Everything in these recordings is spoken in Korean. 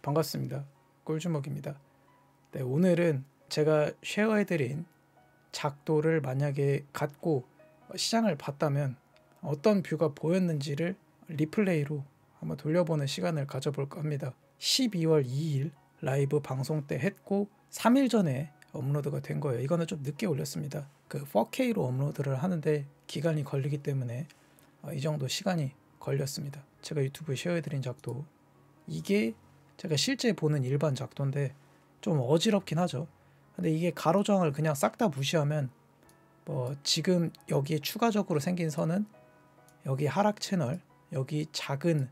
반갑습니다. 꿀주먹입니다. 네, 오늘은 제가 쉐어해드린 작도를 만약에 갖고 시장을 봤다면 어떤 뷰가 보였는지를 리플레이로 한번 돌려보는 시간을 가져볼까 합니다. 12월 2일 라이브 방송 때 했고 3일 전에 업로드가 된 거예요. 이거는 좀 늦게 올렸습니다. 그 4K로 업로드를 하는데 기간이 걸리기 때문에 이 정도 시간이 걸렸습니다. 제가 유튜브에 쉐어해드린 작도, 이게 제가 실제 보는 일반 작도인데 좀 어지럽긴 하죠. 근데 이게 가로정을 그냥 싹 다 무시하면 지금 여기에 추가적으로 생긴 선은 여기 하락 채널, 여기 작은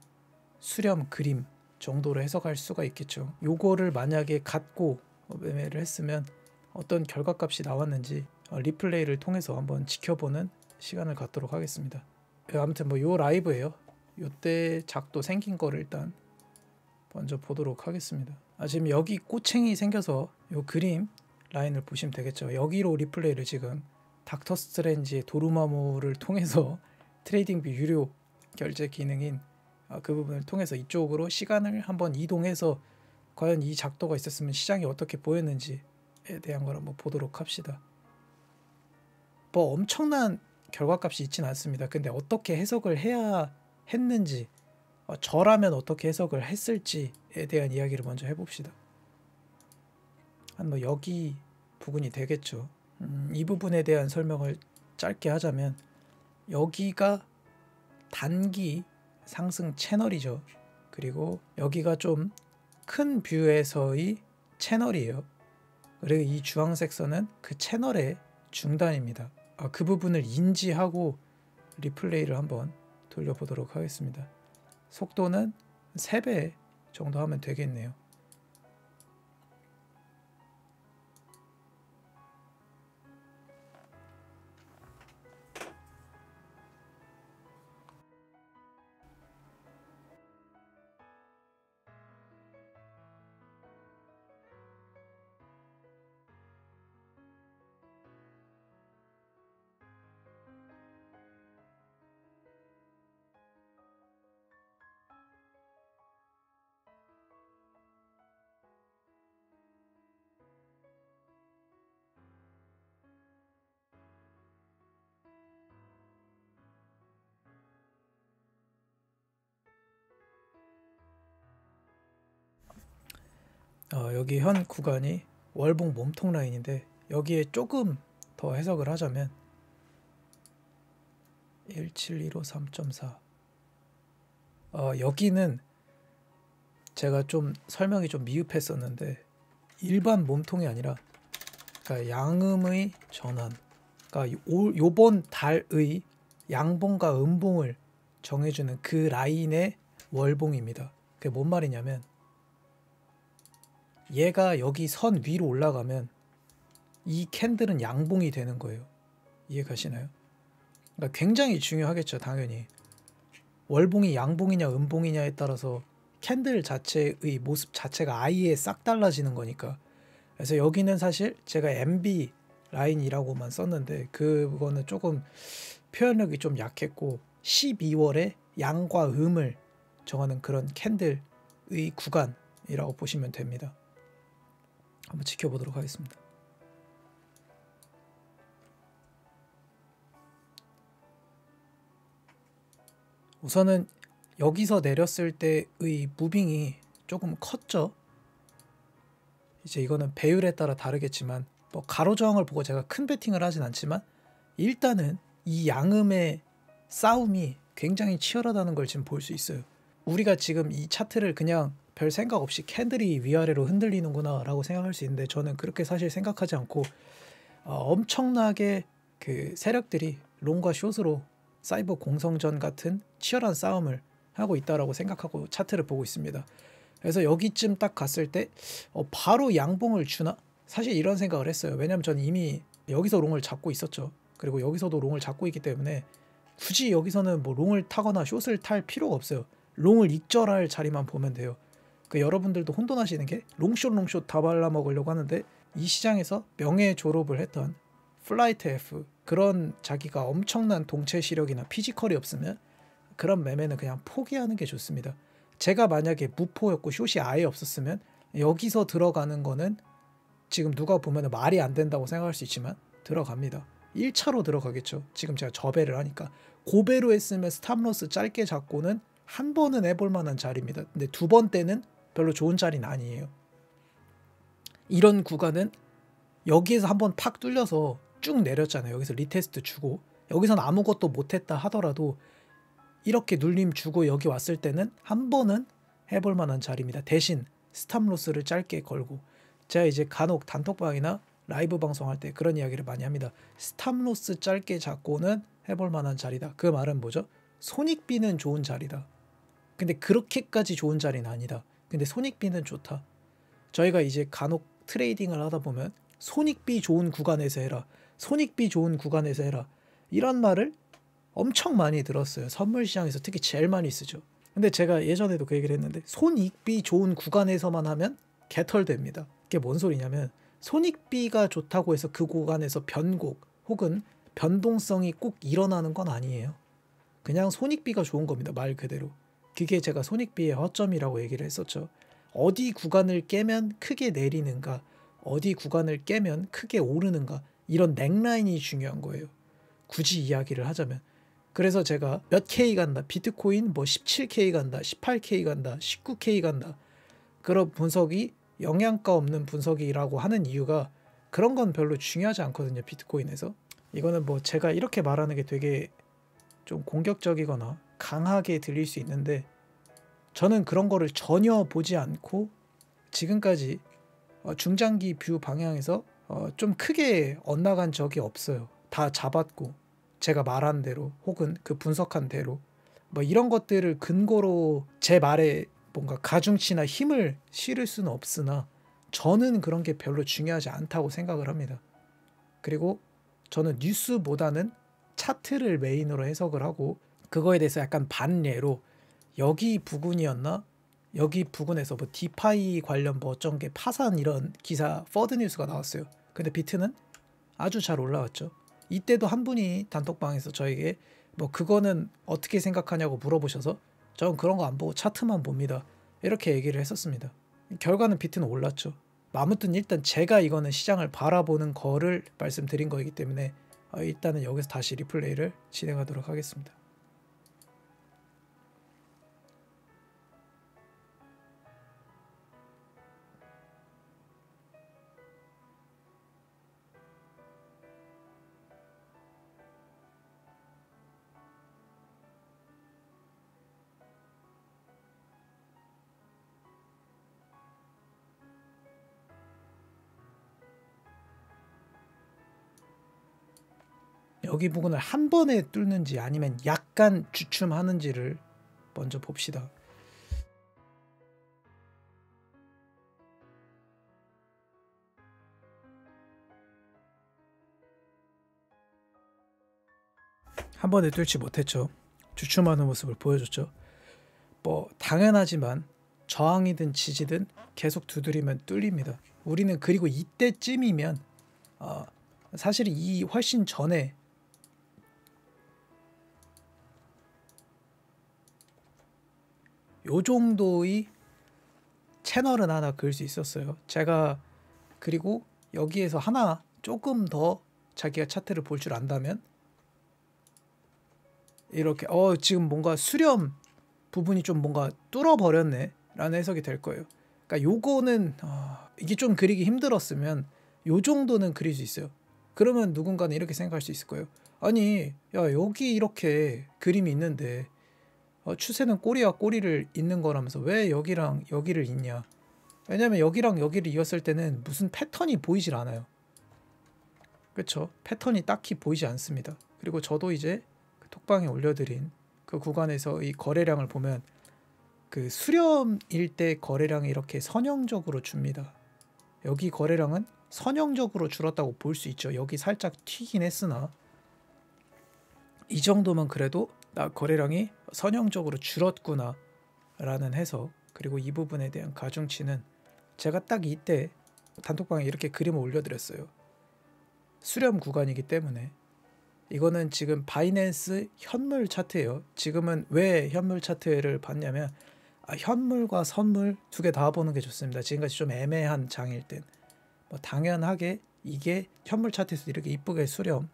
수렴 그림 정도로 해석할 수가 있겠죠. 요거를 만약에 갖고 매매를 했으면 어떤 결과값이 나왔는지 리플레이를 통해서 한번 지켜보는 시간을 갖도록 하겠습니다. 아무튼 요 라이브예요. 요때 작도 생긴 거를 일단 먼저 보도록 하겠습니다. 지금 여기 꼬챙이 생겨서 요 그림 라인을 보시면 되겠죠. 여기로 리플레이를 지금 닥터 스트레인지의 도루마무를 통해서 트레이딩뷰 유료 결제 기능인 그 부분을 통해서 이쪽으로 시간을 한번 이동해서 과연 이 작도가 있었으면 시장이 어떻게 보였는지에 대한 걸 한번 보도록 합시다. 엄청난 결과값이 있지는 않습니다. 근데 어떻게 해석을 해야 했는지, 저라면 어떻게 해석을 했을지에 대한 이야기를 먼저 해봅시다. 한 여기 부분이 되겠죠. 이 부분에 대한 설명을 짧게 하자면 여기가 단기 상승 채널이죠. 그리고 여기가 좀 큰 뷰에서의 채널이에요. 그리고 이 주황색 선은 그 채널의 중단입니다. 그 부분을 인지하고 리플레이를 한번 돌려보도록 하겠습니다. 속도는 3배 정도 하면 되겠네요. 여기 현 구간이 월봉 몸통 라인인데 여기에 조금 더 해석을 하자면 17153.4 여기는 제가 좀 설명이 좀 미흡했었는데 일반 몸통이 아니라 그러니까 양음의 전환, 그러니까 요번 달의 양봉과 음봉을 정해주는 그 라인의 월봉입니다. 그게 뭔 말이냐면 얘가 여기 선 위로 올라가면 이 캔들은 양봉이 되는 거예요. 이해가시나요? 그러니까 굉장히 중요하겠죠. 당연히 월봉이 양봉이냐 음봉이냐에 따라서 캔들 자체의 모습 자체가 아예 싹 달라지는 거니까. 그래서 여기는 사실 제가 MB 라인이라고만 썼는데 그거는 조금 표현력이 좀 약했고 12월에 양과 음을 정하는 그런 캔들의 구간이라고 보시면 됩니다. 한번 지켜보도록 하겠습니다. 우선은 여기서 내렸을 때의 무빙이 조금 컸죠. 이제 이거는 배율에 따라 다르겠지만 가로저항을 보고 제가 큰 베팅을 하진 않지만 일단은 이 양음의 싸움이 굉장히 치열하다는 걸 지금 볼 수 있어요. 우리가 지금 이 차트를 그냥 별 생각 없이 캔들이 위아래로 흔들리는구나 라고 생각할 수 있는데 저는 그렇게 사실 생각하지 않고 엄청나게 그 세력들이 롱과 숏으로 사이버 공성전 같은 치열한 싸움을 하고 있다라고 생각하고 차트를 보고 있습니다. 그래서 여기쯤 딱 갔을 때 바로 양봉을 주나? 사실 이런 생각을 했어요. 왜냐면 저는 이미 여기서 롱을 잡고 있었죠. 그리고 여기서도 롱을 잡고 있기 때문에 굳이 여기서는 롱을 타거나 숏을 탈 필요가 없어요. 롱을 익절할 자리만 보면 돼요. 여러분들도 혼돈하시는 게 롱숏 다 발라먹으려고 하는데 이 시장에서 명예 졸업을 했던 플라이트 F, 그런 자기가 엄청난 동체 시력이나 피지컬이 없으면 그런 매매는 그냥 포기하는 게 좋습니다. 제가 만약에 무포였고 숏이 아예 없었으면 여기서 들어가는 거는 지금 누가 보면 말이 안 된다고 생각할 수 있지만 들어갑니다. 1차로 들어가겠죠. 지금 제가 저배를 하니까. 고배로 했으면 스탑로스 짧게 잡고는 한 번은 해볼 만한 자리입니다. 근데 두 번 때는 별로 좋은 자리는 아니에요. 이런 구간은 여기에서 한번 팍 뚫려서 쭉 내렸잖아요. 여기서 리테스트 주고 여기서는 아무것도 못했다 하더라도 이렇게 눌림 주고 여기 왔을 때는 한 번은 해볼 만한 자리입니다. 대신 스탑로스를 짧게 걸고, 제가 이제 간혹 단톡방이나 라이브 방송할 때 그런 이야기를 많이 합니다. 스탑로스 짧게 잡고는 해볼 만한 자리다. 그 말은 뭐죠? 손익비는 좋은 자리다. 근데 그렇게까지 좋은 자리는 아니다. 근데 손익비는 좋다. 저희가 이제 간혹 트레이딩을 하다 보면 손익비 좋은 구간에서 해라, 손익비 좋은 구간에서 해라, 이런 말을 엄청 많이 들었어요. 선물 시장에서 특히 제일 많이 쓰죠. 근데 제가 예전에도 그 얘기를 했는데 손익비 좋은 구간에서만 하면 개털됩니다. 그게 뭔 소리냐면 손익비가 좋다고 해서 그 구간에서 변곡 혹은 변동성이 꼭 일어나는 건 아니에요. 그냥 손익비가 좋은 겁니다. 말 그대로. 그게 제가 손익비의 허점이라고 얘기를 했었죠. 어디 구간을 깨면 크게 내리는가, 어디 구간을 깨면 크게 오르는가, 이런 넥라인이 중요한 거예요. 굳이 이야기를 하자면. 그래서 제가 몇 K 간다, 비트코인 뭐 17K 간다, 18K 간다, 19K 간다, 그런 분석이 영양가 없는 분석이라고 하는 이유가 그런 건 별로 중요하지 않거든요. 비트코인에서. 이거는 뭐 제가 이렇게 말하는 게 되게 좀 공격적이거나 강하게 들릴 수 있는데, 저는 그런 거를 전혀 보지 않고 지금까지 중장기 뷰 방향에서 좀 크게 엇나간 적이 없어요. 다 잡았고 제가 말한 대로 혹은 그 분석한 대로 뭐 이런 것들을 근거로 제 말에 뭔가 가중치나 힘을 실을 수는 없으나 저는 그런 게 별로 중요하지 않다고 생각을 합니다. 그리고 저는 뉴스보다는 차트를 메인으로 해석을 하고, 그거에 대해서 약간 반례로 여기 부근이었나? 여기 부근에서 뭐 디파이 관련 뭐 어쩐 게 파산 이런 기사 퍼드 뉴스가 나왔어요. 근데 비트는 아주 잘 올라왔죠. 이때도 한 분이 단톡방에서 저에게 뭐 그거는 어떻게 생각하냐고 물어보셔서 저는 그런 거 안 보고 차트만 봅니다, 이렇게 얘기를 했었습니다. 결과는 비트는 올랐죠. 아무튼 일단 제가 이거는 시장을 바라보는 거를 말씀드린 거이기 때문에 일단은 여기서 다시 리플레이를 진행하도록 하겠습니다. 여기 부분을 한 번에 뚫는지 아니면 약간 주춤하는지를 먼저 봅시다. 한 번에 뚫지 못했죠. 주춤하는 모습을 보여줬죠. 뭐 당연하지만 저항이든 지지든 계속 두드리면 뚫립니다. 우리는 그리고 이때쯤이면 사실 이 훨씬 전에 요 정도의 채널은 하나 그을 수 있었어요. 제가 그리고 여기에서 하나 조금 더 자기가 차트를 볼 줄 안다면 이렇게 지금 뭔가 수렴 부분이 좀 뭔가 뚫어버렸네 라는 해석이 될 거예요. 그러니까 요거는 이게 좀 그리기 힘들었으면 요 정도는 그릴 수 있어요. 그러면 누군가는 이렇게 생각할 수 있을 거예요. 아니 야 여기 이렇게 그림이 있는데 추세는 꼬리와 꼬리를 잇는 거라면서 왜 여기랑 여기를 잇냐. 왜냐면 여기랑 여기를 이었을 때는 무슨 패턴이 보이질 않아요. 그렇죠? 패턴이 딱히 보이지 않습니다. 그리고 저도 이제 톡방에 올려드린 그 구간에서 이 거래량을 보면 그 수렴일 때 거래량이 이렇게 선형적으로 줍니다. 여기 거래량은 선형적으로 줄었다고 볼 수 있죠. 여기 살짝 튀긴 했으나 이 정도면 그래도 거래량이 선형적으로 줄었구나 라는 해석, 그리고 이 부분에 대한 가중치는 제가 딱 이때 단톡방에 이렇게 그림을 올려드렸어요. 수렴 구간이기 때문에. 이거는 지금 바이낸스 현물 차트예요. 지금은 왜 현물 차트를 봤냐면 현물과 선물 두 개 다 보는 게 좋습니다. 지금까지 좀 애매한 장일 땐 뭐 당연하게 이게 현물 차트에서 이렇게 이쁘게 수렴,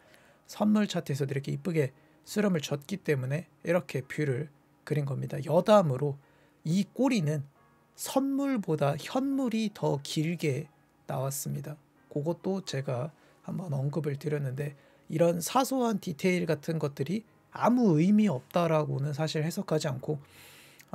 선물 차트에서 이렇게 이쁘게 수렴을 줬기 때문에 이렇게 뷰를 그린 겁니다. 여담으로 이 꼬리는 선물보다 현물이 더 길게 나왔습니다. 그것도 제가 한번 언급을 드렸는데, 이런 사소한 디테일 같은 것들이 아무 의미 없다라고는 사실 해석하지 않고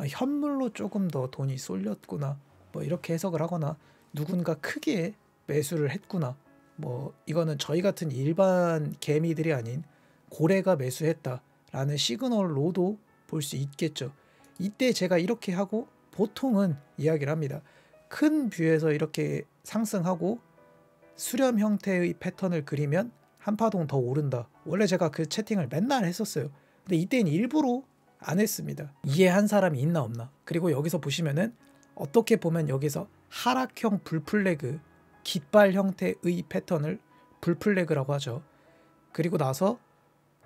현물로 조금 더 돈이 쏠렸구나, 뭐 이렇게 해석을 하거나 누군가 크게 매수를 했구나, 뭐 이거는 저희 같은 일반 개미들이 아닌 고래가 매수했다라는 시그널로도 볼 수 있겠죠. 이때 제가 이렇게 하고 보통은 이야기를 합니다. 큰 뷰에서 이렇게 상승하고 수렴 형태의 패턴을 그리면 한 파동 더 오른다. 원래 제가 그 채팅을 맨날 했었어요. 근데 이때는 일부러 안 했습니다. 이해한 사람이 있나 없나. 그리고 여기서 보시면은 어떻게 보면 여기서 하락형 불플래그, 깃발 형태의 패턴을 불플래그라고 하죠. 그리고 나서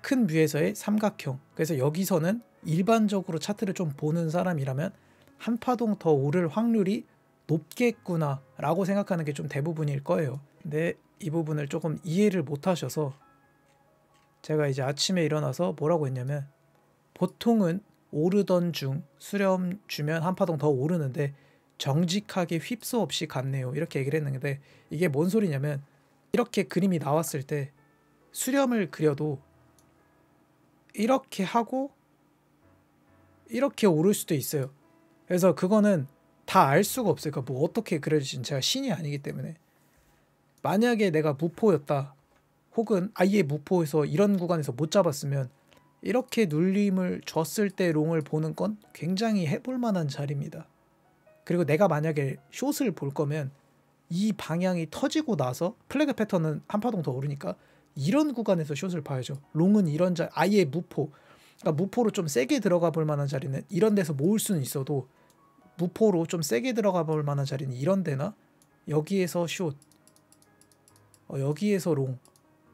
큰 뷰에서의 삼각형. 그래서 여기서는 일반적으로 차트를 좀 보는 사람이라면 한 파동 더 오를 확률이 높겠구나 라고 생각하는 게 좀 대부분일 거예요. 근데 이 부분을 조금 이해를 못 하셔서 제가 이제 아침에 일어나서 뭐라고 했냐면, 보통은 오르던 중 수렴 주면 한 파동 더 오르는데 정직하게 휩수 없이 갔네요, 이렇게 얘기를 했는데, 이게 뭔 소리냐면 이렇게 그림이 나왔을 때 수렴을 그려도 이렇게 하고 이렇게 오를 수도 있어요. 그래서 그거는 다 알 수가 없어요. 그러니까 뭐 어떻게 그려질지는 제가 신이 아니기 때문에. 만약에 내가 무포였다, 혹은 아예 무포에서 이런 구간에서 못 잡았으면 이렇게 눌림을 줬을 때 롱을 보는 건 굉장히 해볼 만한 자리입니다. 그리고 내가 만약에 숏을 볼 거면 이 방향이 터지고 나서 플래그 패턴은 한 파동 더 오르니까 이런 구간에서 숏을 봐야죠. 롱은 이런 아예 무포, 그러니까 무포로 좀 세게 들어가 볼 만한 자리는 이런 데서 모을 수는 있어도, 무포로 좀 세게 들어가 볼 만한 자리는 이런 데나 여기에서 숏, 여기에서 롱,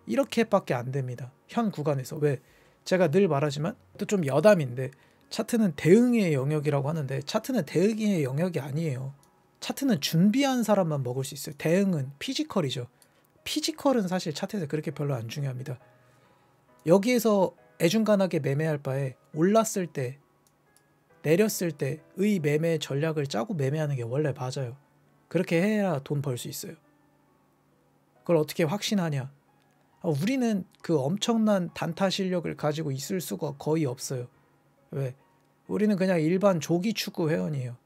이렇게밖에 안 됩니다. 현 구간에서. 왜? 제가 늘 말하지만 또 좀 여담인데, 차트는 대응의 영역이라고 하는데 차트는 대응의 영역이 아니에요. 차트는 준비한 사람만 먹을 수 있어요. 대응은 피지컬이죠. 피지컬은 사실 차트에서 그렇게 별로 안 중요합니다. 여기에서 애중간하게 매매할 바에 올랐을 때, 내렸을 때의 매매 전략을 짜고 매매하는 게 원래 맞아요. 그렇게 해야 돈 벌 수 있어요. 그걸 어떻게 확신하냐? 우리는 그 엄청난 단타 실력을 가지고 있을 수가 거의 없어요. 왜? 우리는 그냥 일반 조기 축구 회원이에요.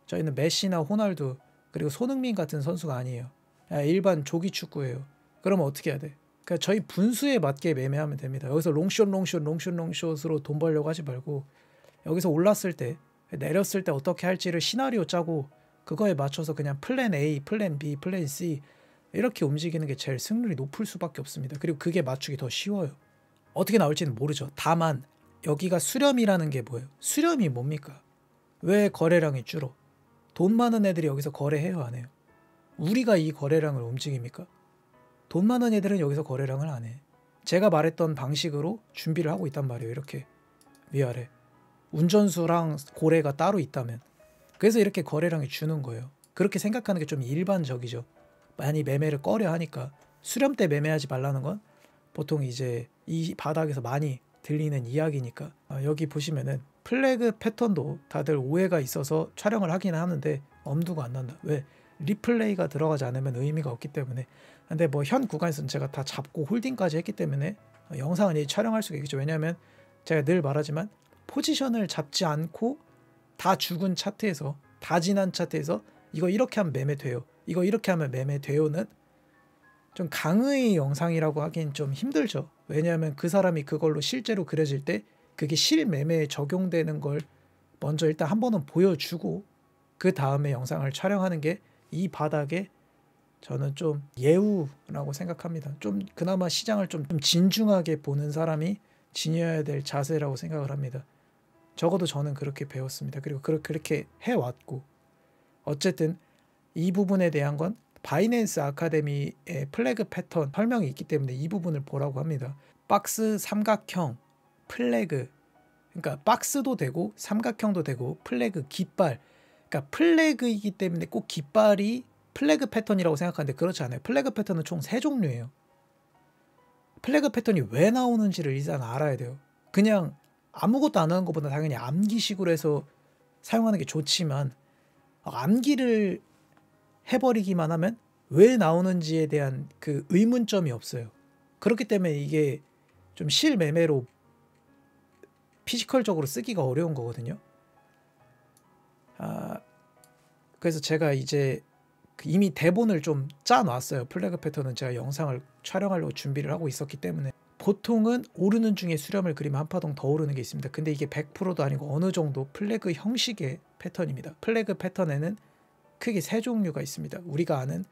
저희는 메시나 호날두 그리고 손흥민 같은 선수가 아니에요. 일반 조기 축구예요. 그러면 어떻게 해야 돼? 그러니까 저희 분수에 맞게 매매하면 됩니다. 여기서 롱숏으로 돈 벌려고 하지 말고, 여기서 올랐을 때, 내렸을 때 어떻게 할지를 시나리오 짜고 그거에 맞춰서 그냥 플랜 A, 플랜 B, 플랜 C 이렇게 움직이는 게 제일 승률이 높을 수밖에 없습니다. 그리고 그게 맞추기 더 쉬워요. 어떻게 나올지는 모르죠. 다만 여기가 수렴이라는 게 뭐예요? 수렴이 뭡니까? 왜 거래량이 줄어? 돈 많은 애들이 여기서 거래해요, 안 해요? 우리가 이 거래량을 움직입니까? 돈 많은 애들은 여기서 거래량을 안 해. 제가 말했던 방식으로 준비를 하고 있단 말이에요. 이렇게 위아래 운전수랑 고래가 따로 있다면. 그래서 이렇게 거래량이 주는 거예요. 그렇게 생각하는 게 좀 일반적이죠. 많이 매매를 꺼려 하니까. 수렴 때 매매하지 말라는 건 보통 이제 이 바닥에서 많이 들리는 이야기니까. 여기 보시면은 플래그 패턴도 다들 오해가 있어서 촬영을 하긴 하는데 엄두가 안 난다. 왜? 리플레이가 들어가지 않으면 의미가 없기 때문에. 근데 뭐 현 구간에서는 제가 다 잡고 홀딩까지 했기 때문에 영상은 이제 촬영할 수가 있겠죠. 왜냐하면 제가 늘 말하지만 포지션을 잡지 않고 다 죽은 차트에서, 다 지난 차트에서 이거 이렇게 하면 매매 돼요, 이거 이렇게 하면 매매 돼요는 좀 강의 영상이라고 하긴 좀 힘들죠. 왜냐하면 그 사람이 그걸로 실제로 그려질 때 그게 실매매에 적용되는 걸 먼저 일단 한 번은 보여주고 그 다음에 영상을 촬영하는 게 이 바닥에 저는 좀 예우라고 생각합니다. 좀 그나마 시장을 좀 진중하게 보는 사람이 지녀야 될 자세라고 생각을 합니다. 적어도 저는 그렇게 배웠습니다. 그리고 그렇게 해왔고, 어쨌든 이 부분에 대한 건 바이낸스 아카데미의 플래그 패턴 설명이 있기 때문에 이 부분을 보라고 합니다. 박스 삼각형 플래그, 그러니까 박스도 되고 삼각형도 되고 플래그, 깃발. 그러니까 플래그이기 때문에 꼭 깃발이 플래그 패턴이라고 생각하는데 그렇지 않아요. 플래그 패턴은 총 3종류예요. 플래그 패턴이 왜 나오는지를 일단 알아야 돼요. 그냥 아무것도 안 하는 것보다 당연히 암기식으로 해서 사용하는 게 좋지만 암기를 해버리기만 하면 왜 나오는지에 대한 그 의문점이 없어요. 그렇기 때문에 이게 좀 실매매로 피지컬적으로 쓰기가 어려운 거거든요. 그래서 제가 이제 이미 대본을 좀 짜놨어요. 플래그 패턴은 제가 영상을 촬영하려고 준비를 하고 있었기 때문에 보통은 오르는 중에 수렴을 그리면 한 파동 더 오르는 게 있습니다. 근데 이게 100%도 아니고 어느 정도 플래그 형식의 패턴입니다. 플래그 패턴에는 크게 3종류가 있습니다. 우리가 아는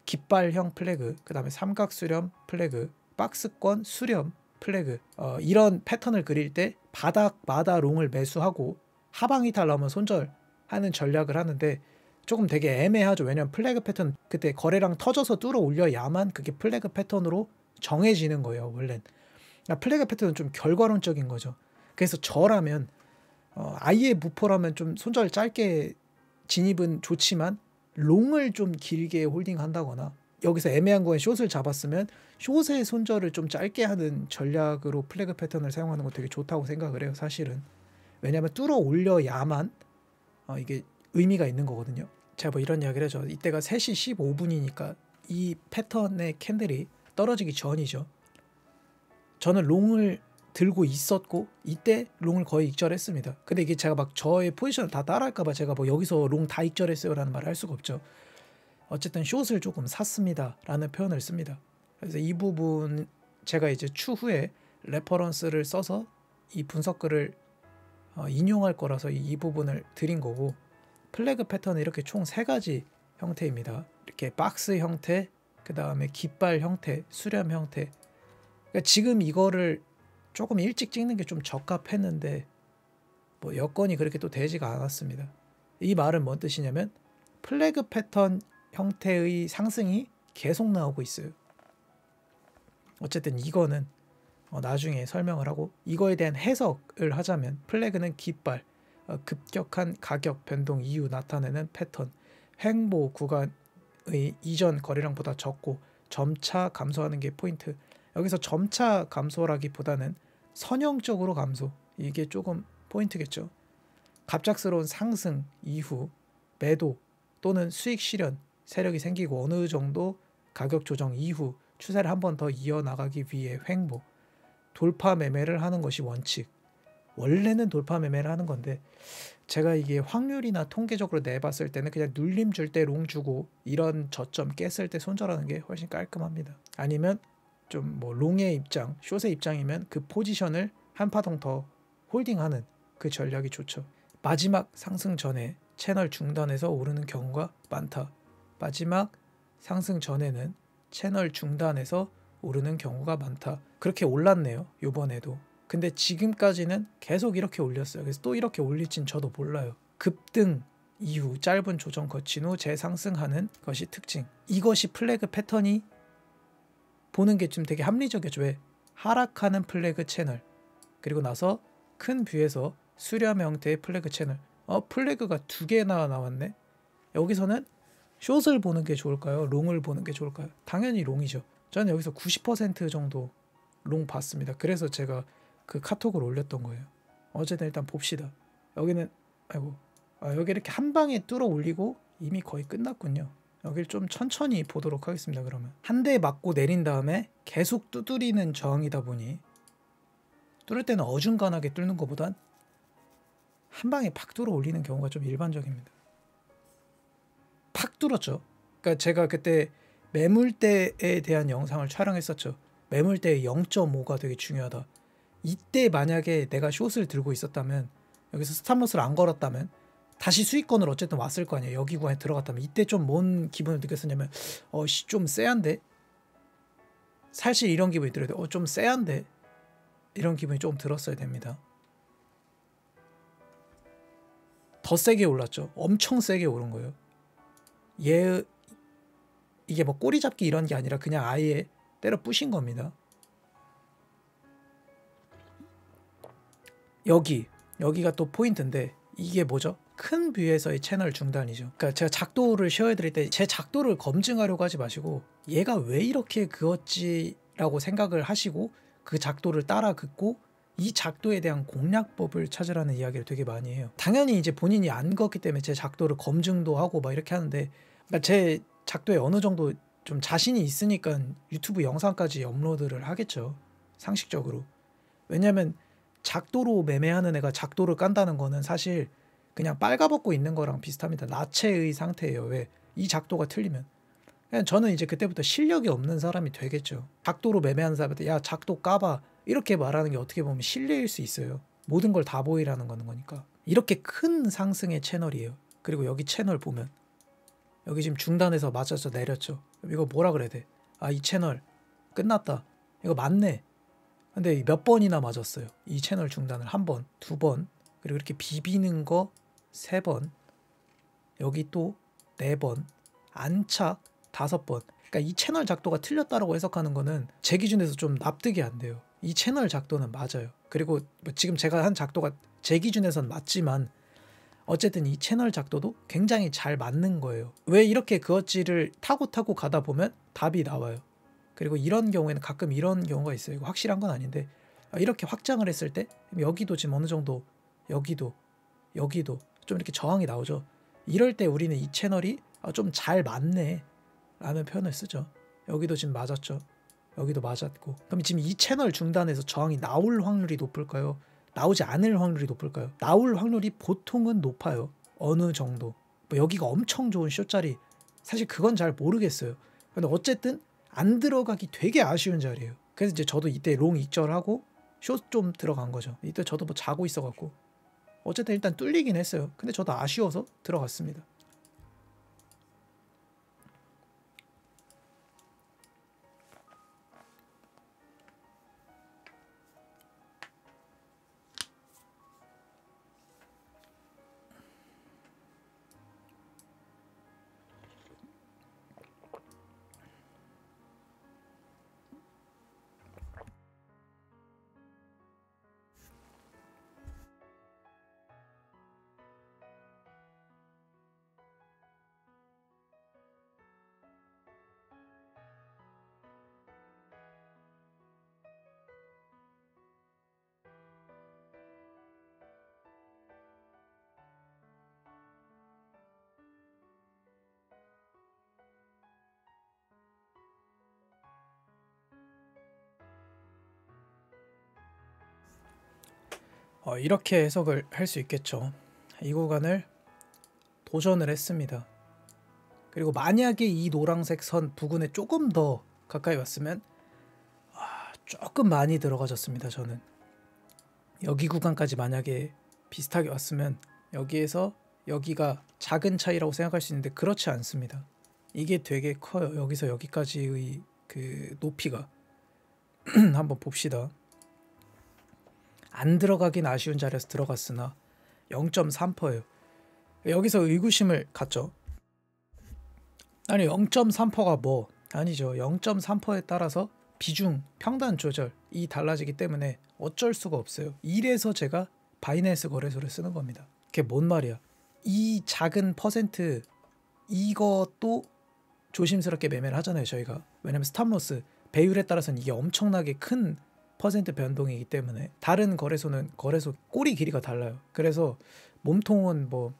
깃발형 플래그, 그 다음에 삼각 수렴 플래그, 박스권 수렴 플래그. 이런 패턴을 그릴 때 바닥마다 롱을 매수하고 하방 이탈 나오면 손절하는 전략을 하는데 조금 되게 애매하죠. 왜냐면 플래그 패턴 그때 거래량 터져서 뚫어 올려야만 그게 플래그 패턴으로 정해지는 거예요. 원래는 플래그 패턴은 좀 결과론적인 거죠. 그래서 저라면 아예 무포라면 좀 손절 짧게 진입은 좋지만 롱을 좀 길게 홀딩한다거나 여기서 애매한 거에 숏을 잡았으면 숏의 손절을 좀 짧게 하는 전략으로 플래그 패턴을 사용하는 거 되게 좋다고 생각을 해요. 사실은 왜냐하면 뚫어 올려야만 이게 의미가 있는 거거든요. 제가 뭐 이런 이야기를 하죠. 이때가 3시 15분이니까 이 패턴의 캔들이 떨어지기 전이죠. 저는 롱을 들고 있었고 이때 롱을 거의 익절했습니다. 근데 이게 제가 막 저의 포지션을 다 따라할까 봐 제가 뭐 여기서 롱 다 익절했어요 라는 말을 할 수가 없죠. 어쨌든 숏을 조금 샀습니다 라는 표현을 씁니다. 그래서 이 부분 제가 이제 추후에 레퍼런스를 써서 이 분석글을 인용할 거라서 이 부분을 드린 거고, 플래그 패턴은 이렇게 총 3가지 형태입니다. 이렇게 박스 형태, 그 다음에 깃발 형태, 수렴 형태. 그러니까 지금 이거를 조금 일찍 찍는 게 좀 적합했는데 뭐 여건이 그렇게 또 되지가 않았습니다. 이 말은 뭔 뜻이냐면 플래그 패턴 형태의 상승이 계속 나오고 있어요. 어쨌든 이거는 나중에 설명을 하고, 이거에 대한 해석을 하자면 플래그는 깃발, 급격한 가격 변동 이후 나타내는 패턴, 횡보 구간의 이전 거래량보다 적고 점차 감소하는 게 포인트. 여기서 점차 감소라기보다는 선형적으로 감소, 이게 조금 포인트겠죠. 갑작스러운 상승 이후 매도 또는 수익 실현 세력이 생기고 어느 정도 가격 조정 이후 추세를 한 번 더 이어나가기 위해 횡보, 돌파 매매를 하는 것이 원칙. 원래는 돌파 매매를 하는 건데 제가 이게 확률이나 통계적으로 내봤을 때는 그냥 눌림 줄 때 롱 주고 이런 저점 깼을 때 손절하는 게 훨씬 깔끔합니다. 아니면 좀 뭐 롱의 입장, 숏의 입장이면 그 포지션을 한 파동 더 홀딩하는 그 전략이 좋죠. 마지막 상승 전에 채널 중단에서 오르는 경우가 많다. 마지막 상승 전에는 채널 중단에서 오르는 경우가 많다. 그렇게 올랐네요. 요번에도. 근데 지금까지는 계속 이렇게 올렸어요. 그래서 또 이렇게 올릴진 저도 몰라요. 급등 이후 짧은 조정 거친 후 재상승하는 것이 특징. 이것이 플래그 패턴이 보는 게 좀 되게 합리적이죠. 왜? 하락하는 플래그 채널, 그리고 나서 큰 뷰에서 수렴 형태의 플래그 채널. 플래그가 2개나 나왔네. 여기서는 숏을 보는 게 좋을까요? 롱을 보는 게 좋을까요? 당연히 롱이죠. 저는 여기서 90% 정도 롱 봤습니다. 그래서 제가 그 카톡을 올렸던 거예요. 어쨌든 일단 봅시다. 여기는 여기 이렇게 한 방에 뚫어 올리고 이미 거의 끝났군요. 여기를 좀 천천히 보도록 하겠습니다. 그러면 한 대 맞고 내린 다음에 계속 두드리는 저항이다 보니 뚫을 때는 어중간하게 뚫는 것보단 한 방에 팍 뚫어 올리는 경우가 좀 일반적입니다. 팍 뚫었죠. 그러니까 제가 그때 매물대에 대한 영상을 촬영했었죠. 매물대의 0.5가 되게 중요하다. 이때 만약에 내가 숏을 들고 있었다면, 여기서 스탑로스를 안 걸었다면 다시 수익권으로 어쨌든 왔을 거 아니에요. 여기 구간에 들어갔다면 이때 좀 뭔 기분을 느꼈었냐면 좀 쎄한데? 사실 이런 기분이 들어야 돼. 좀 쎄한데? 이런 기분이 조금 들었어야 됩니다. 더 세게 올랐죠. 엄청 세게 오른 거예요. 이게 뭐 꼬리 잡기 이런 게 아니라 그냥 아예 때려 부신 겁니다. 여기가 또 포인트인데 이게 뭐죠? 큰 뷰에서의 채널 중단이죠. 그러니까 제가 작도를 쉐어해드릴 때 제 작도를 검증하려고 하지 마시고 얘가 왜 이렇게 그었지라고 생각을 하시고 그 작도를 따라 긋고 이 작도에 대한 공략법을 찾으라는 이야기를 되게 많이 해요. 당연히 이제 본인이 안 걷기 때문에 제 작도를 검증도 하고 막 이렇게 하는데, 그러니까 제 작도에 어느 정도 좀 자신이 있으니까 유튜브 영상까지 업로드를 하겠죠, 상식적으로. 왜냐면 작도로 매매하는 애가 작도를 깐다는 거는 사실 그냥 빨가벗고 있는 거랑 비슷합니다. 나체의 상태예요. 왜? 이 작도가 틀리면. 그냥 저는 이제 그때부터 실력이 없는 사람이 되겠죠. 작도로 매매하는 사람한테 야 작도 까봐 이렇게 말하는 게 어떻게 보면 신뢰일 수 있어요. 모든 걸 다 보이라는 거니까. 이렇게 큰 상승의 채널이에요. 그리고 여기 채널 보면 여기 지금 중단해서 맞아서 내렸죠. 이거 뭐라 그래야 돼? 아, 이 채널 끝났다. 이거 맞네. 근데 몇 번이나 맞았어요. 이 채널 중단을 한 번, 두 번, 그리고 이렇게 비비는 거 세 번, 여기 또 네 번, 안착 5번. 그러니까 이 채널 작도가 틀렸다라고 해석하는 거는 제 기준에서 좀 납득이 안 돼요. 이 채널 작도는 맞아요. 그리고 뭐 지금 제가 한 작도가 제 기준에선 맞지만 어쨌든 이 채널 작도도 굉장히 잘 맞는 거예요. 왜 이렇게 그어치를 타고 가다 보면 답이 나와요. 그리고 이런 경우에는 가끔 이런 경우가 있어요. 이거 확실한 건 아닌데 이렇게 확장을 했을 때 여기도 지금 어느 정도, 여기도 좀 이렇게 저항이 나오죠. 이럴 때 우리는 이 채널이 좀 잘 맞네 라는 표현을 쓰죠. 여기도 지금 맞았죠. 여기도 맞았고. 그럼 지금 이 채널 중단에서 저항이 나올 확률이 높을까요? 나오지 않을 확률이 높을까요? 나올 확률이 보통은 높아요. 어느 정도. 뭐 여기가 엄청 좋은 숏자리, 사실 그건 잘 모르겠어요. 근데 어쨌든 안 들어가기 되게 아쉬운 자리예요. 그래서 이제 저도 이때 롱 익절하고 숏 좀 들어간 거죠. 이때 저도 뭐 자고 있어갖고 어쨌든 일단 뚫리긴 했어요. 근데 저도 아쉬워서 들어갔습니다. 이렇게 해석을 할 수 있겠죠. 이 구간을 도전을 했습니다. 그리고 만약에 이 노란색 선 부근에 조금 더 가까이 왔으면 조금 많이 들어가졌습니다. 저는 여기 구간까지 만약에 비슷하게 왔으면 여기에서 여기가 작은 차이라고 생각할 수 있는데 그렇지 않습니다. 이게 되게 커요. 여기서 여기까지의 그 높이가 한번 봅시다. 안 들어가긴 아쉬운 자리에서 들어갔으나 0.3%예요. 여기서 의구심을 갖죠. 아니 0.3%가 뭐 아니죠. 0.3%에 따라서 비중 평단 조절이 달라지기 때문에 어쩔 수가 없어요. 이래서 제가 바이낸스 거래소를 쓰는 겁니다. 그게 뭔 말이야? 이 작은 퍼센트 이것도 조심스럽게 매매를 하잖아요, 저희가. 왜냐면 스탑로스 배율에 따라서는 이게 엄청나게 큰 퍼센트 변동이기 때문에. 다른 거래소는 거래소 꼬리 길이가 달라요. 그래서 몸통은 뭐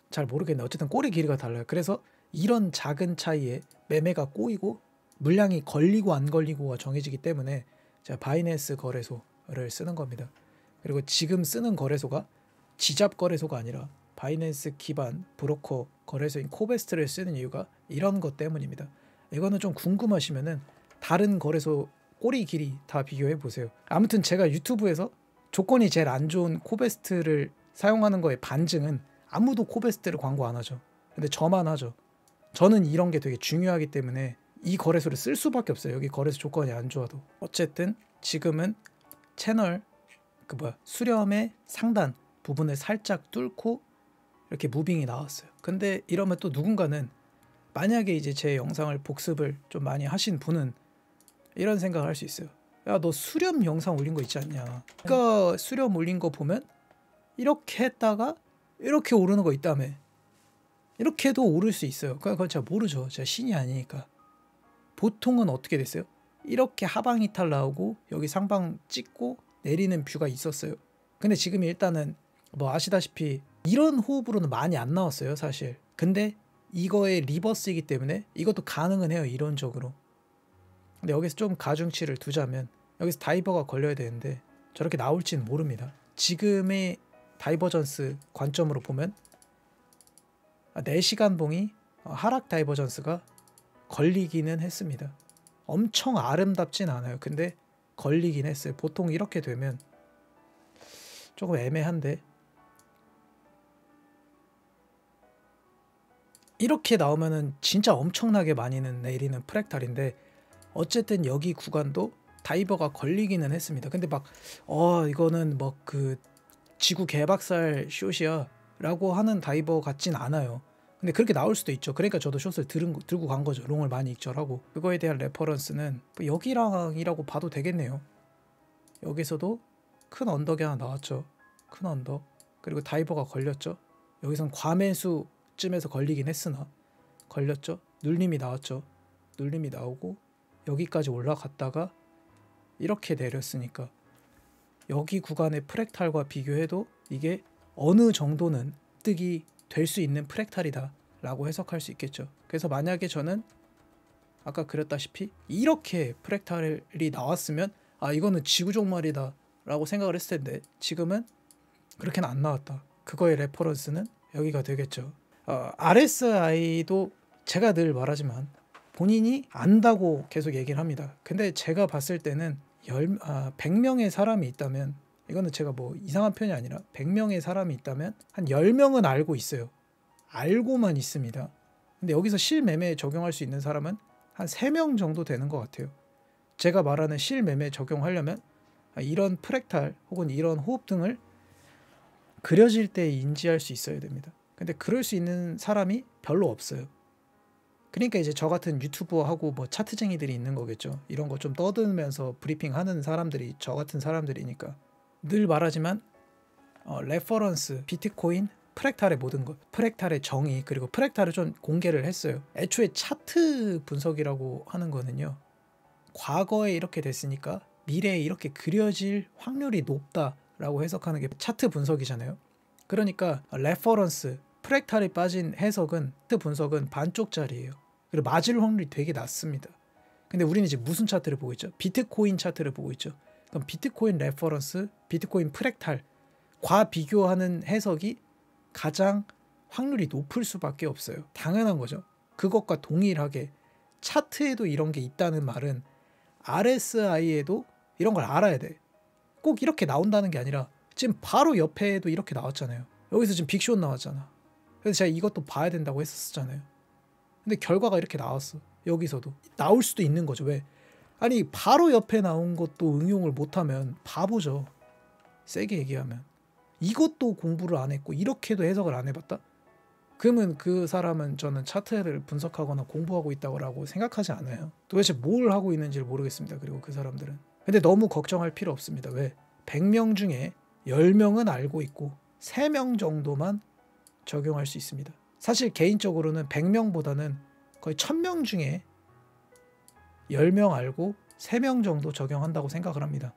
잘 모르겠네. 어쨌든 꼬리 길이가 달라요. 그래서 이런 작은 차이에 매매가 꼬이고 물량이 걸리고 안 걸리고가 정해지기 때문에 제가 바이낸스 거래소를 쓰는 겁니다. 그리고 지금 쓰는 거래소가 지잡 거래소가 아니라 바이낸스 기반 브로커 거래소인 코베스트를 쓰는 이유가 이런 것 때문입니다. 이거는 좀 궁금하시면은 다른 거래소 꼬리 길이 다 비교해 보세요. 아무튼 제가 유튜브에서 조건이 제일 안 좋은 코베스트를 사용하는 거에 반증은 아무도 코베스트를 광고 안 하죠. 근데 저만 하죠. 저는 이런 게 되게 중요하기 때문에 이 거래소를 쓸 수밖에 없어요. 여기 거래소 조건이 안 좋아도. 어쨌든 지금은 채널 수렴의 상단 부분을 살짝 뚫고 이렇게 무빙이 나왔어요. 근데 이러면 또 누군가는, 만약에 이제 제 영상을 복습을 좀 많이 하신 분은 이런 생각을 할 수 있어요. 야, 너 수렴 영상 올린 거 있지 않냐? 그러니까 수렴 올린 거 보면 이렇게 했다가 이렇게 오르는 거 있다며. 이렇게 해도 오를 수 있어요. 그건 제가 모르죠. 제가 신이 아니니까. 보통은 어떻게 됐어요? 이렇게 하방 이탈 나오고 여기 상방 찍고 내리는 뷰가 있었어요. 근데 지금 일단은 뭐 아시다시피 이런 호흡으로는 많이 안 나왔어요, 사실. 근데 이거의 리버스이기 때문에 이것도 가능은 해요, 이론적으로. 근데 여기서 좀 가중치를 두자면 여기서 다이버가 걸려야 되는데 저렇게 나올지는 모릅니다. 지금의 다이버전스 관점으로 보면 4시간 봉이 하락 다이버전스가 걸리기는 했습니다. 엄청 아름답진 않아요. 근데 걸리긴 했어요. 보통 이렇게 되면 조금 애매한데 이렇게 나오면은 진짜 엄청나게 많이는 내리는 프랙탈인데 어쨌든 여기 구간도 다이버가 걸리기는 했습니다. 근데 막 이거는 뭐 그 지구 개박살 숏이야 라고 하는 다이버 같진 않아요. 근데 그렇게 나올 수도 있죠. 그러니까 저도 숏을 들고 간 거죠. 롱을 많이 익절하고. 그거에 대한 레퍼런스는 뭐 여기랑이라고 봐도 되겠네요. 여기서도 큰 언덕이 하나 나왔죠. 큰 언덕. 그리고 다이버가 걸렸죠. 여기선 과매수쯤에서 걸리긴 했으나 걸렸죠. 눌림이 나왔죠. 눌림이 나오고 여기까지 올라갔다가 이렇게 내렸으니까 여기 구간의 프랙탈과 비교해도 이게 어느 정도는 득이 될 수 있는 프랙탈이다 라고 해석할 수 있겠죠. 그래서 만약에 저는 아까 그렸다시피 이렇게 프랙탈이 나왔으면 이거는 지구종말이다 라고 생각을 했을 텐데 지금은 그렇게는 안 나왔다. 그거의 레퍼런스는 여기가 되겠죠. RSI도 제가 늘 말하지만 본인이 안다고 계속 얘기를 합니다. 근데 제가 봤을 때는 100명의 사람이 있다면 이거는 제가 뭐 이상한 편이 아니라 100명의 사람이 있다면 한 10명은 알고 있어요. 알고만 있습니다. 근데 여기서 실매매에 적용할 수 있는 사람은 한 3명 정도 되는 것 같아요. 제가 말하는 실매매에 적용하려면 이런 프랙탈 혹은 이런 호흡 등을 그려질 때 인지할 수 있어야 됩니다. 근데 그럴 수 있는 사람이 별로 없어요. 그러니까 이제 저 같은 유튜버하고 뭐 차트쟁이들이 있는 거겠죠. 이런 거 좀 떠들면서 브리핑하는 사람들이 저 같은 사람들이니까. 늘 말하지만 레퍼런스, 비트코인, 프랙탈의 모든 것, 프랙탈의 정의 그리고 프랙탈을 좀 공개를 했어요. 애초에 차트 분석이라고 하는 거는요. 과거에 이렇게 됐으니까 미래에 이렇게 그려질 확률이 높다라고 해석하는 게 차트 분석이잖아요. 그러니까 레퍼런스, 프랙탈이 빠진 해석은 차트 분석은 반쪽짜리예요. 그리고 맞을 확률이 되게 낮습니다. 근데 우리는 이제 무슨 차트를 보고 있죠? 비트코인 차트를 보고 있죠. 그럼 비트코인 레퍼런스, 비트코인 프랙탈과 비교하는 해석이 가장 확률이 높을 수밖에 없어요. 당연한 거죠. 그것과 동일하게 차트에도 이런 게 있다는 말은 RSI에도 이런 걸 알아야 돼. 꼭 이렇게 나온다는 게 아니라 지금 바로 옆에도 이렇게 나왔잖아요. 여기서 지금 빅숏 나왔잖아. 그래서 제가 이것도 봐야 된다고 했었잖아요. 근데 결과가 이렇게 나왔어. 여기서도 나올 수도 있는 거죠. 왜? 아니 바로 옆에 나온 것도 응용을 못하면 바보죠. 세게 얘기하면. 이것도 공부를 안 했고 이렇게도 해석을 안 해봤다? 그러면 그 사람은 저는 차트를 분석하거나 공부하고 있다고 생각하지 않아요. 도대체 뭘 하고 있는지를 모르겠습니다. 그리고 그 사람들은. 근데 너무 걱정할 필요 없습니다. 왜? 100명 중에 10명은 알고 있고 3명 정도만 적용할 수 있습니다. 사실 개인적으로는 100명보다는 거의 1000명 중에 10명 알고 3명 정도 적용한다고 생각을 합니다.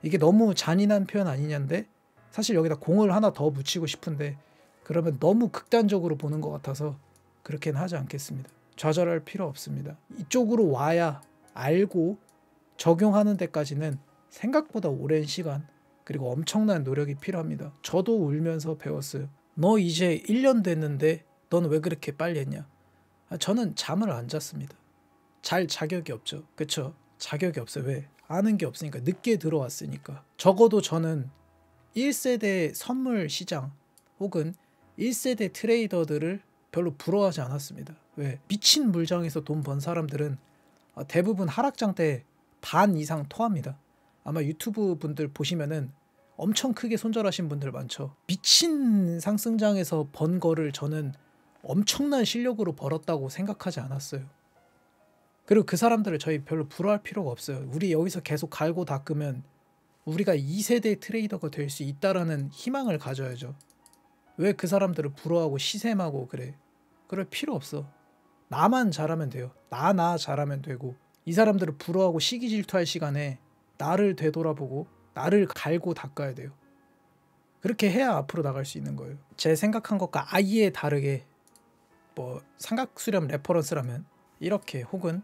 이게 너무 잔인한 표현 아니냐인데 사실 여기다 공을 하나 더 붙이고 싶은데 그러면 너무 극단적으로 보는 것 같아서 그렇게는 하지 않겠습니다. 좌절할 필요 없습니다. 이쪽으로 와야 알고 적용하는 데까지는 생각보다 오랜 시간 그리고 엄청난 노력이 필요합니다. 저도 울면서 배웠어요. 너 이제 1년 됐는데 넌 왜 그렇게 빨리 했냐? 저는 잠을 안 잤습니다. 잘 자격이 없죠. 그쵸? 자격이 없어요. 왜? 아는 게 없으니까. 늦게 들어왔으니까. 적어도 저는 1세대 선물 시장 혹은 1세대 트레이더들을 별로 부러워하지 않았습니다. 왜? 미친 물장에서 돈 번 사람들은 대부분 하락장 때 반 이상 토합니다. 아마 유튜브 분들 보시면은 엄청 크게 손절하신 분들 많죠. 미친 상승장에서 번 거를 저는 엄청난 실력으로 벌었다고 생각하지 않았어요. 그리고 그 사람들을 저희 별로 부러워할 필요가 없어요. 우리 여기서 계속 갈고 닦으면 우리가 2세대 트레이더가 될 수 있다라는 희망을 가져야죠. 왜 그 사람들을 부러워하고 시샘하고 그래? 그럴 필요 없어. 나만 잘하면 돼요. 나 잘하면 되고, 이 사람들을 부러워하고 시기 질투할 시간에 나를 되돌아보고 나를 갈고 닦아야 돼요. 그렇게 해야 앞으로 나갈 수 있는 거예요. 제 생각한 것과 아예 다르게 뭐 삼각수렴 레퍼런스라면 이렇게, 혹은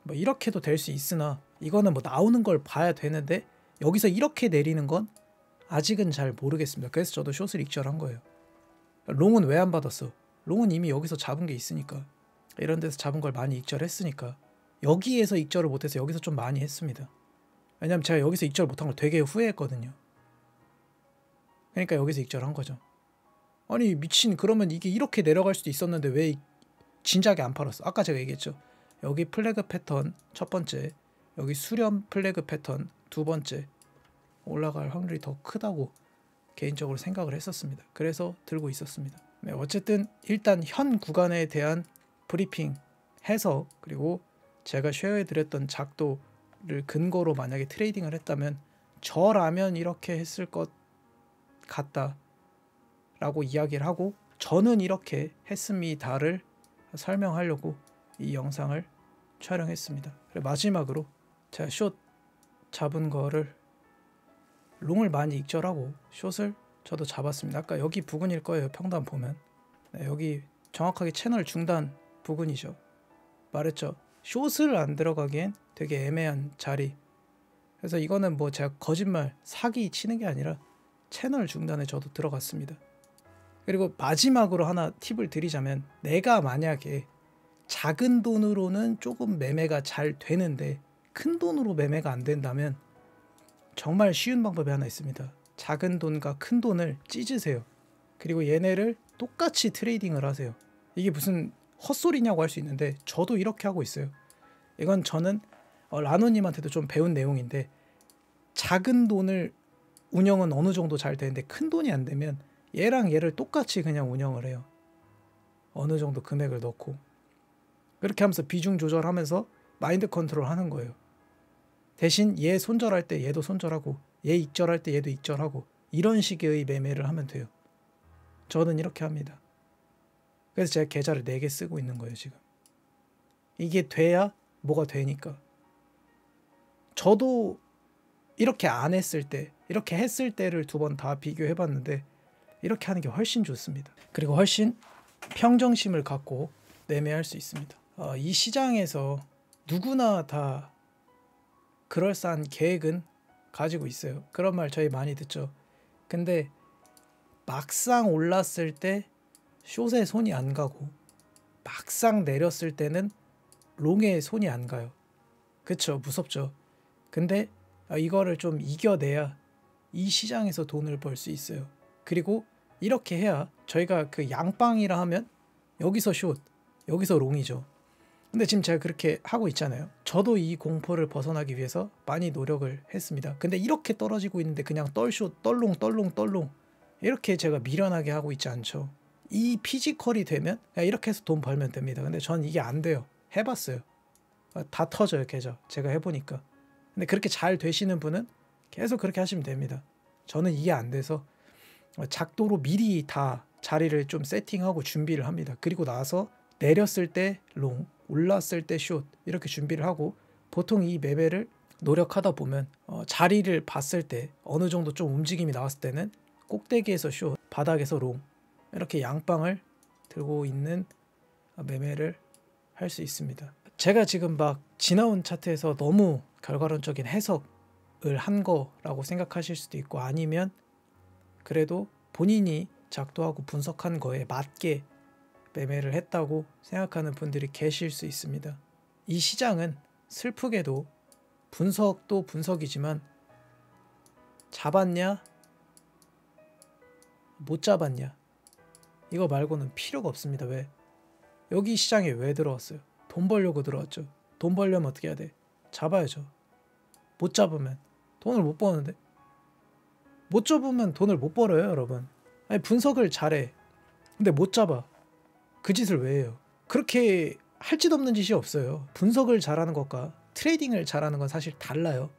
뭐 이렇게도 될 수 있으나 이거는 뭐 나오는 걸 봐야 되는데 여기서 이렇게 내리는 건 아직은 잘 모르겠습니다. 그래서 저도 숏을 익절한 거예요. 롱은 왜 안 받았어? 롱은 이미 여기서 잡은 게 있으니까, 이런 데서 잡은 걸 많이 익절했으니까. 여기에서 익절을 못해서 여기서 좀 많이 했습니다. 왜냐면 제가 여기서 익절 못한 걸 되게 후회했거든요. 그러니까 여기서 익절한 거죠. 아니 미친, 그러면 이게 이렇게 내려갈 수도 있었는데 왜 진작에 안 팔았어? 아까 제가 얘기했죠. 여기 플래그 패턴 첫 번째, 여기 수렴 플래그 패턴 두 번째 올라갈 확률이 더 크다고 개인적으로 생각을 했었습니다. 그래서 들고 있었습니다. 네, 어쨌든 일단 현 구간에 대한 브리핑, 해석, 그리고 제가 쉐어해드렸던 작도를 근거로 만약에 트레이딩을 했다면 저라면 이렇게 했을 것 같다 라고 이야기를 하고, 저는 이렇게 했습니다를 설명하려고 이 영상을 촬영했습니다. 그리고 마지막으로 제가 숏 잡은 거를, 롱을 많이 익절하고 숏을 저도 잡았습니다. 아까 여기 부근일 거예요. 평단 보면. 네, 여기 정확하게 채널 중단 부근이죠. 말했죠. 숏을 안 들어가기엔 되게 애매한 자리. 그래서 이거는 뭐 제가 거짓말, 사기 치는 게 아니라 채널 중단에 저도 들어갔습니다. 그리고 마지막으로 하나 팁을 드리자면, 내가 만약에 작은 돈으로는 조금 매매가 잘 되는데 큰 돈으로 매매가 안 된다면 정말 쉬운 방법이 하나 있습니다. 작은 돈과 큰 돈을 찢으세요. 그리고 얘네를 똑같이 트레이딩을 하세요. 이게 무슨 헛소리냐고 할 수 있는데 저도 이렇게 하고 있어요. 이건 저는 라노님한테도 좀 배운 내용인데, 작은 돈을 운영은 어느 정도 잘 되는데 큰 돈이 안 되면 얘랑 얘를 똑같이 그냥 운영을 해요. 어느 정도 금액을 넣고 그렇게 하면서 비중 조절하면서 마인드 컨트롤 하는 거예요. 대신 얘 손절할 때 얘도 손절하고, 얘 익절할 때 얘도 익절하고, 이런 식의 매매를 하면 돼요. 저는 이렇게 합니다. 그래서 제가 계좌를 4개 쓰고 있는 거예요 지금. 이게 돼야 뭐가 되니까. 저도 이렇게 안 했을 때, 이렇게 했을 때를 2번 다 비교해봤는데 이렇게 하는 게 훨씬 좋습니다. 그리고 훨씬 평정심을 갖고 매매할 수 있습니다. 이 시장에서 누구나 다 그럴싸한 계획은 가지고 있어요. 그런 말 저희 많이 듣죠. 근데 막상 올랐을 때 숏에 손이 안 가고 막상 내렸을 때는 롱에 손이 안 가요. 그쵸? 무섭죠. 근데 이거를 좀 이겨내야 이 시장에서 돈을 벌 수 있어요. 그리고 이렇게 해야, 저희가 그 양방이라 하면 여기서 숏, 여기서 롱이죠. 근데 지금 제가 그렇게 하고 있잖아요. 저도 이 공포를 벗어나기 위해서 많이 노력을 했습니다. 근데 이렇게 떨어지고 있는데 그냥 떨숏, 떨롱, 떨롱, 떨롱 이렇게 제가 미련하게 하고 있지 않죠. 이 피지컬이 되면 그냥 이렇게 해서 돈 벌면 됩니다. 근데 전 이게 안 돼요. 해봤어요. 다 터져요 계좌. 제가 해보니까. 근데 그렇게 잘 되시는 분은 계속 그렇게 하시면 됩니다. 저는 이게 안 돼서 작도로 미리 다 자리를 좀 세팅하고 준비를 합니다. 그리고 나서 내렸을 때 롱, 올랐을 때 숏 이렇게 준비를 하고, 보통 이 매매를 노력하다 보면 자리를 봤을 때 어느 정도 좀 움직임이 나왔을 때는 꼭대기에서 숏, 바닥에서 롱 이렇게 양방을 들고 있는 매매를 할 수 있습니다. 제가 지금 막 지나온 차트에서 너무 결과론적인 해석을 한 거라고 생각하실 수도 있고, 아니면 그래도 본인이 작도하고 분석한 거에 맞게 매매를 했다고 생각하는 분들이 계실 수 있습니다. 이 시장은 슬프게도 분석도 분석이지만 잡았냐 못 잡았냐 이거 말고는 필요가 없습니다. 왜? 여기 시장에 왜 들어왔어요? 돈 벌려고 들어왔죠. 돈 벌려면 어떻게 해야 돼? 잡아야죠. 못 잡으면 돈을 못 버는데, 못 잡으면 돈을 못 벌어요 여러분. 아니 분석을 잘해. 근데 못 잡아. 그 짓을 왜 해요? 그렇게 할 짓 없는 짓이 없어요. 분석을 잘하는 것과 트레이딩을 잘하는 건 사실 달라요.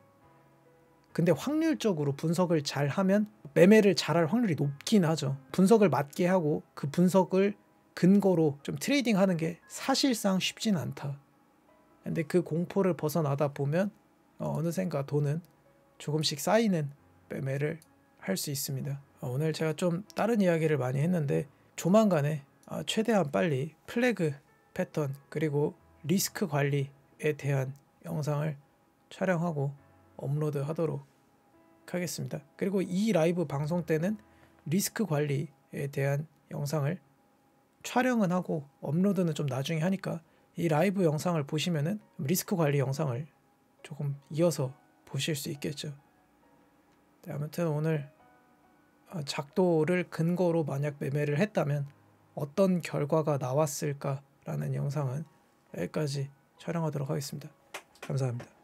근데 확률적으로 분석을 잘 하면 매매를 잘할 확률이 높긴 하죠. 분석을 맞게 하고 그 분석을 근거로 좀 트레이딩 하는 게 사실상 쉽진 않다. 근데 그 공포를 벗어나다 보면 어느샌가 돈은 조금씩 쌓이는 매매를 할 수 있습니다. 오늘 제가 좀 다른 이야기를 많이 했는데 조만간에 최대한 빨리 플래그 패턴 그리고 리스크 관리에 대한 영상을 촬영하고 업로드 하도록 하겠습니다. 그리고 이 라이브 방송 때는 리스크 관리에 대한 영상을 촬영은 하고 업로드는 좀 나중에 하니까 이 라이브 영상을 보시면은 리스크 관리 영상을 조금 이어서 보실 수 있겠죠. 네, 아무튼 오늘 작도를 근거로 만약 매매를 했다면 어떤 결과가 나왔을까라는 영상은 여기까지 촬영하도록 하겠습니다. 감사합니다.